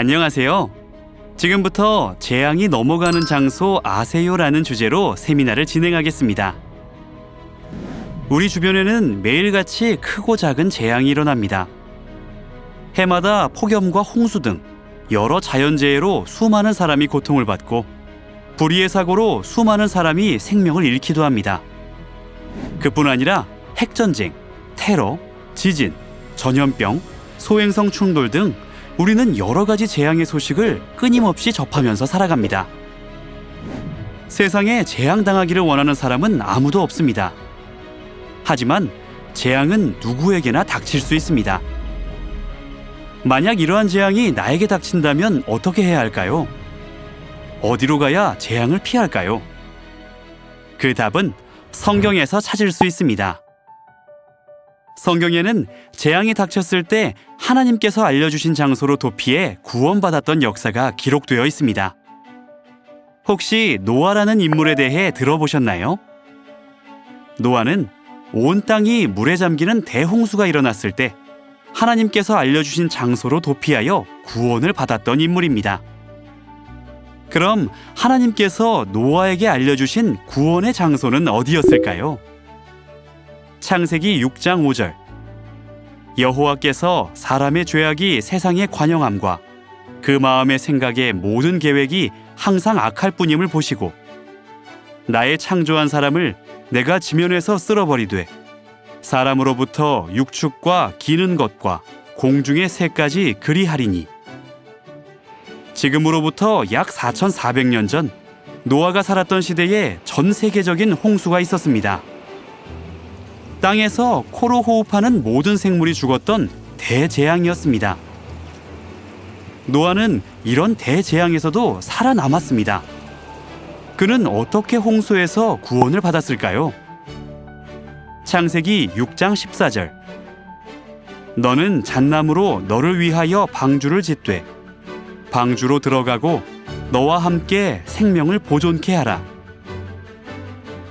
안녕하세요. 지금부터 재앙이 넘어가는 장소 아세요라는 주제로 세미나를 진행하겠습니다. 우리 주변에는 매일같이 크고 작은 재앙이 일어납니다. 해마다 폭염과 홍수 등 여러 자연재해로 수많은 사람이 고통을 받고 불의의 사고로 수많은 사람이 생명을 잃기도 합니다. 그뿐 아니라 핵전쟁, 테러, 지진, 전염병, 소행성 충돌 등 우리는 여러 가지 재앙의 소식을 끊임없이 접하면서 살아갑니다. 세상에 재앙당하기를 원하는 사람은 아무도 없습니다. 하지만 재앙은 누구에게나 닥칠 수 있습니다. 만약 이러한 재앙이 나에게 닥친다면 어떻게 해야 할까요? 어디로 가야 재앙을 피할까요? 그 답은 성경에서 찾을 수 있습니다. 성경에는 재앙이 닥쳤을 때 하나님께서 알려주신 장소로 도피해 구원받았던 역사가 기록되어 있습니다. 혹시 노아라는 인물에 대해 들어보셨나요? 노아는 온 땅이 물에 잠기는 대홍수가 일어났을 때 하나님께서 알려주신 장소로 도피하여 구원을 받았던 인물입니다. 그럼 하나님께서 노아에게 알려주신 구원의 장소는 어디였을까요? 창세기 6장 5절. 여호와께서 사람의 죄악이 세상에 관영함과 그 마음의 생각의 모든 계획이 항상 악할 뿐임을 보시고 나의 창조한 사람을 내가 지면에서 쓸어버리되 사람으로부터 육축과 기는 것과 공중의 새까지 그리하리니. 지금으로부터 약 4,400년 전 노아가 살았던 시대에 전 세계적인 홍수가 있었습니다. 땅에서 코로 호흡하는 모든 생물이 죽었던 대재앙이었습니다. 노아는 이런 대재앙에서도 살아남았습니다. 그는 어떻게 홍수에서 구원을 받았을까요? 창세기 6장 14절. 너는 잣나무로 너를 위하여 방주를 짓되 방주로 들어가고 너와 함께 생명을 보존케 하라.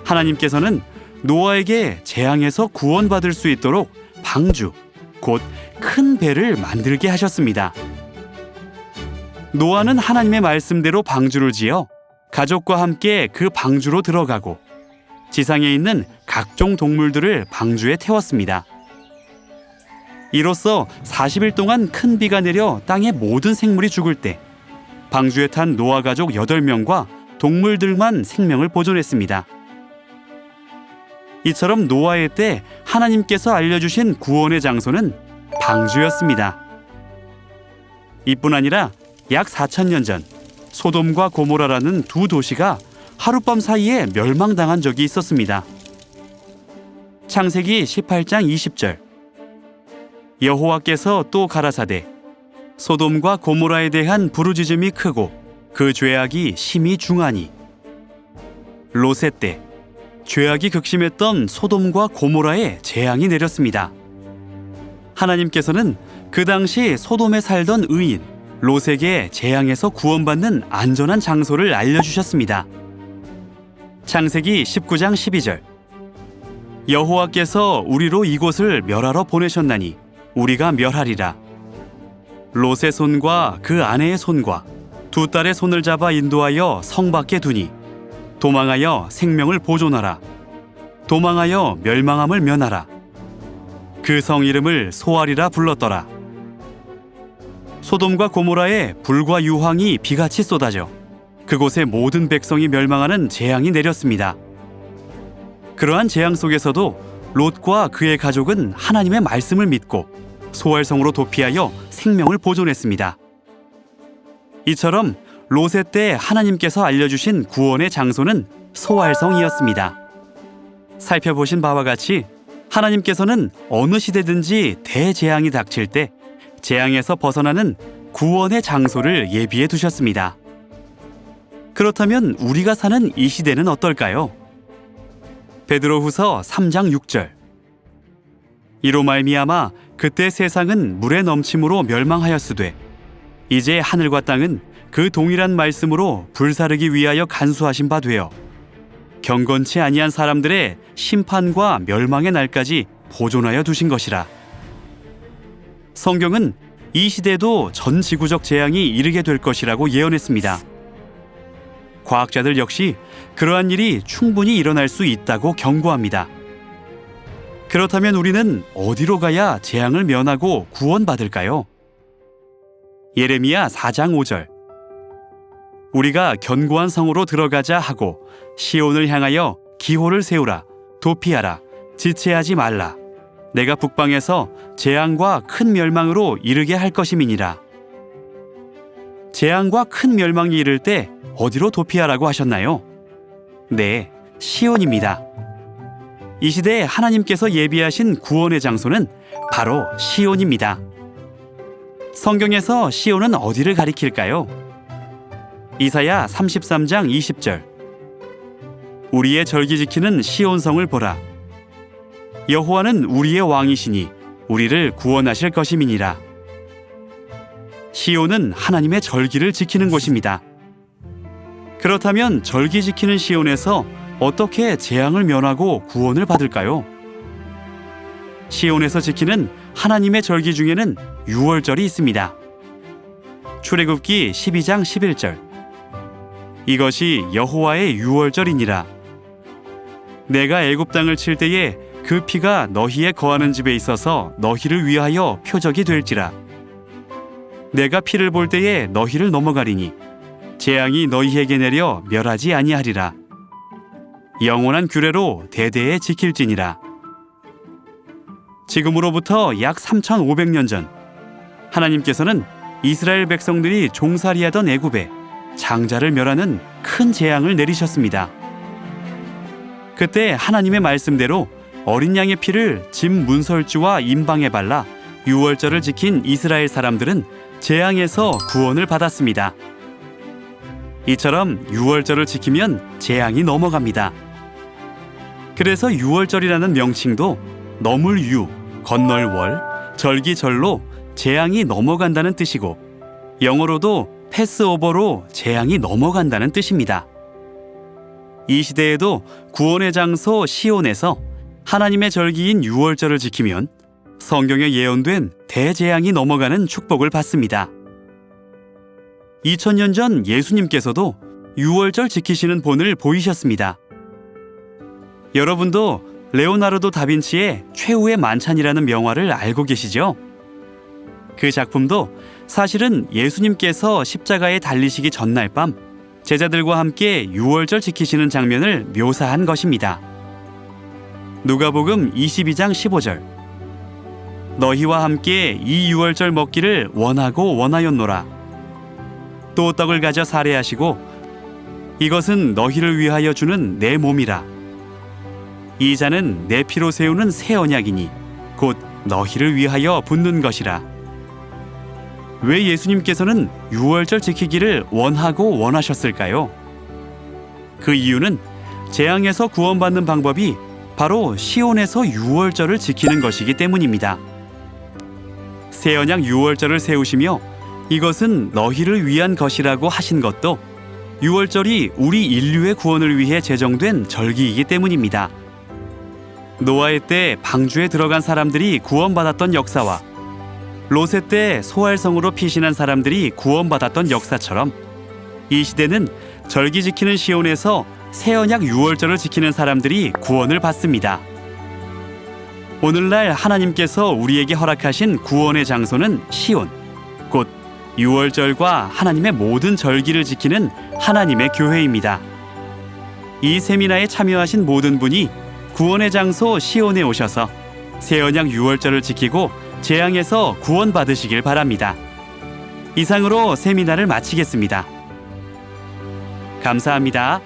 하나님께서는 노아에게 재앙에서 구원받을 수 있도록 방주, 곧 큰 배를 만들게 하셨습니다. 노아는 하나님의 말씀대로 방주를 지어 가족과 함께 그 방주로 들어가고 지상에 있는 각종 동물들을 방주에 태웠습니다. 이로써 40일 동안 큰 비가 내려 땅의 모든 생물이 죽을 때 방주에 탄 노아 가족 8명과 동물들만 생명을 보존했습니다. 이처럼 노아의 때 하나님께서 알려주신 구원의 장소는 방주였습니다. 이뿐 아니라 약 4,000년 전 소돔과 고모라라는 두 도시가 하룻밤 사이에 멸망당한 적이 있었습니다. 창세기 18장 20절. 여호와께서 또 가라사대 소돔과 고모라에 대한 부르짖음이 크고 그 죄악이 심히 중하니. 롯의 때 죄악이 극심했던 소돔과 고모라에 재앙이 내렸습니다. 하나님께서는 그 당시 소돔에 살던 의인 롯에게 재앙에서 구원받는 안전한 장소를 알려주셨습니다. 창세기 19장 12절. 여호와께서 우리로 이곳을 멸하러 보내셨나니 우리가 멸하리라. 롯의 손과 그 아내의 손과 두 딸의 손을 잡아 인도하여 성 밖에 두니 도망하여 생명을 보존하라. 도망하여 멸망함을 면하라. 그 성 이름을 소알이라 불렀더라. 소돔과 고모라에 불과 유황이 비같이 쏟아져 그곳의 모든 백성이 멸망하는 재앙이 내렸습니다. 그러한 재앙 속에서도 롯과 그의 가족은 하나님의 말씀을 믿고 소알성으로 도피하여 생명을 보존했습니다. 이처럼 롯의 때 하나님께서 알려주신 구원의 장소는 소알성이었습니다. 살펴보신 바와 같이 하나님께서는 어느 시대든지 대재앙이 닥칠 때 재앙에서 벗어나는 구원의 장소를 예비해 두셨습니다. 그렇다면 우리가 사는 이 시대는 어떨까요? 베드로후서 3장 6절. 이로 말미암아 그때 세상은 물의 넘침으로 멸망하였으되 이제 하늘과 땅은 그 동일한 말씀으로 불사르기 위하여 간수하신 바 되어 경건치 아니한 사람들의 심판과 멸망의 날까지 보존하여 두신 것이라. 성경은 이 시대에도 전 지구적 재앙이 이르게 될 것이라고 예언했습니다. 과학자들 역시 그러한 일이 충분히 일어날 수 있다고 경고합니다. 그렇다면 우리는 어디로 가야 재앙을 면하고 구원받을까요? 예레미야 4장 5절. 우리가 견고한 성으로 들어가자 하고 시온을 향하여 기호를 세우라, 도피하라, 지체하지 말라. 내가 북방에서 재앙과 큰 멸망으로 이르게 할 것임이니라. 재앙과 큰 멸망이 이를 때 어디로 도피하라고 하셨나요? 네, 시온입니다. 이 시대에 하나님께서 예비하신 구원의 장소는 바로 시온입니다. 성경에서 시온은 어디를 가리킬까요? 이사야 33장 20절. 우리의 절기 지키는 시온성을 보라. 여호와는 우리의 왕이시니 우리를 구원하실 것임이니라. 시온은 하나님의 절기를 지키는 곳입니다. 그렇다면 절기 지키는 시온에서 어떻게 재앙을 면하고 구원을 받을까요? 시온에서 지키는 하나님의 절기 중에는 유월절이 있습니다. 출애굽기 12장 11절. 이것이 여호와의 유월절이니라. 내가 애굽 땅을 칠 때에 그 피가 너희의 거하는 집에 있어서 너희를 위하여 표적이 될지라. 내가 피를 볼 때에 너희를 넘어가리니 재앙이 너희에게 내려 멸하지 아니하리라. 영원한 규례로 대대에 지킬지니라. 지금으로부터 약 3,500년 전 하나님께서는 이스라엘 백성들이 종살이하던 애굽에 장자를 멸하는 큰 재앙을 내리셨습니다. 그때 하나님의 말씀대로 어린 양의 피를 집 문설주와 임방에 발라 유월절을 지킨 이스라엘 사람들은 재앙에서 구원을 받았습니다. 이처럼 유월절을 지키면 재앙이 넘어갑니다. 그래서 유월절이라는 명칭도 넘을 유, 건널 월, 절기절로 재앙이 넘어간다는 뜻이고 영어로도 패스오버로 재앙이 넘어간다는 뜻입니다. 이 시대에도 구원의 장소 시온에서 하나님의 절기인 유월절을 지키면 성경에 예언된 대재앙이 넘어가는 축복을 받습니다. 2000년 전 예수님께서도 유월절 지키시는 본을 보이셨습니다. 여러분도 레오나르도 다빈치의 최후의 만찬이라는 명화를 알고 계시죠? 그 작품도 사실은 예수님께서 십자가에 달리시기 전날 밤 제자들과 함께 유월절 지키시는 장면을 묘사한 것입니다. 누가복음 22장 15절. 너희와 함께 이 유월절 먹기를 원하고 원하였노라. 또 떡을 가져 살해하시고 이것은 너희를 위하여 주는 내 몸이라. 이 잔은 내 피로 세우는 새 언약이니 곧 너희를 위하여 붓는 것이라. 왜 예수님께서는 유월절 지키기를 원하고 원하셨을까요? 그 이유는 재앙에서 구원받는 방법이 바로 시온에서 유월절을 지키는 것이기 때문입니다. 새 언약 유월절을 세우시며 이것은 너희를 위한 것이라고 하신 것도 유월절이 우리 인류의 구원을 위해 제정된 절기이기 때문입니다. 노아의 때 방주에 들어간 사람들이 구원받았던 역사와 롯의 때 소알성으로 피신한 사람들이 구원받았던 역사처럼 이 시대는 절기 지키는 시온에서 새 언약 유월절을 지키는 사람들이 구원을 받습니다. 오늘날 하나님께서 우리에게 허락하신 구원의 장소는 시온, 곧 유월절과 하나님의 모든 절기를 지키는 하나님의 교회입니다. 이 세미나에 참여하신 모든 분이 구원의 장소 시온에 오셔서 새 언약 유월절을 지키고 재앙에서 구원받으시길 바랍니다. 이상으로 세미나를 마치겠습니다. 감사합니다.